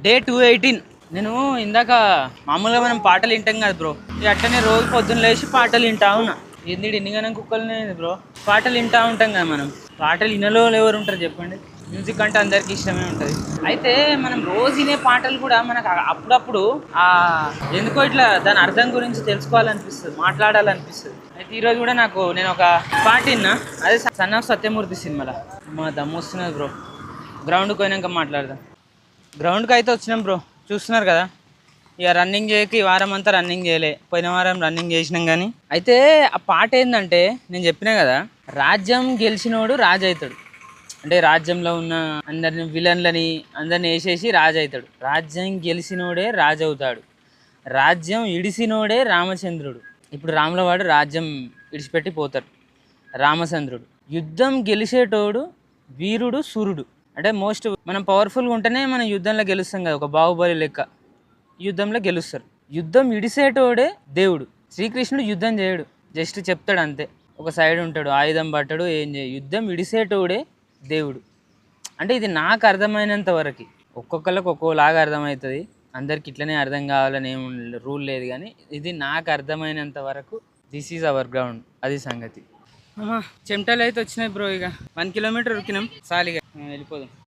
Day 218. నేను ఇందాక మామూలుగా మనం పాటలు వింటాం కదా బ్రో, ఇక అట్టనే రోజు పొద్దున్న లేచి పాటలు వింటా ఉన్నా. ఏంది ఇన్నిగానం కుక్కలనే బ్రో, పాటలు వింటా ఉంటాం కదా మనం. పాటలు వినలో ఎవరు ఉంటారు చెప్పండి. మ్యూజిక్ అంటే అందరికి ఇష్టమే ఉంటుంది. అయితే మనం రోజు వినే పాటలు కూడా మనకు అప్పుడప్పుడు ఆ ఎందుకో ఇట్లా దాని అర్థం గురించి తెలుసుకోవాలనిపిస్తుంది, మాట్లాడాలనిపిస్తుంది. అయితే ఈరోజు కూడా నేను ఒక పాట విన్నా, అదే సన్ ఆఫ్ సత్యమూర్తి సినిమాలో. మా దమ్ము వస్తున్నది బ్రో, గ్రౌండ్కి పోయినాక మాట్లాడదాం. గ్రౌండ్కి అయితే వచ్చినాం బ్రో, చూస్తున్నారు కదా. ఇక రన్నింగ్ చేయక ఈ వారం అంతా రన్నింగ్ చేయలే, పోయిన వారం రన్నింగ్ చేసినాం. కానీ అయితే ఆ పాట ఏంటంటే, నేను చెప్పినా కదా, రాజ్యం గెలిచినోడు రాజు అవుతాడు. అంటే రాజ్యంలో ఉన్న అందరిని విలన్లని అందరిని వేసేసి రాజు అవుతాడు. రాజ్యం గెలిచినోడే రాజు అవుతాడు, రాజ్యం ఇడిసినోడే రామచంద్రుడు. ఇప్పుడు రాములవాడు రాజ్యం ఇడిచిపెట్టి పోతాడు, రామచంద్రుడు. యుద్ధం గెలిచేటోడు వీరుడు సూర్యుడు. అంటే మోస్ట్ మనం పవర్ఫుల్గా ఉంటేనే మనం యుద్ధంలో గెలుస్తాం కదా, ఒక బాహుబలి లెక్క యుద్ధంలో గెలుస్తారు. యుద్ధం ఇడిసేటోడే దేవుడు. శ్రీకృష్ణుడు యుద్ధం చేయడు, జస్ట్ చెప్తాడు అంతే. ఒక సైడ్ ఉంటాడు, ఆయుధం పట్టడు, ఏం చేయడు. యుద్ధం ఇడిసేటోడే దేవుడు. అంటే ఇది నాకు అర్థమైనంత వరకు, ఒక్కొక్కరికి ఒక్కోలాగా అర్థమవుతుంది, అందరికి ఇట్లనే అర్థం కావాలని ఏం రూల్ లేదు. కానీ ఇది నాకు అర్థమైనంత వరకు దిస్ ఈజ్ అవర్ గ్రౌండ్, అది సంగతి. అమ్మా చెమటలు అయితే వచ్చినాయి బ్రో. ఇక 1 కిలోమీటర్ ఉరికినాం, సాలిగా వెళ్ళిపోదాం.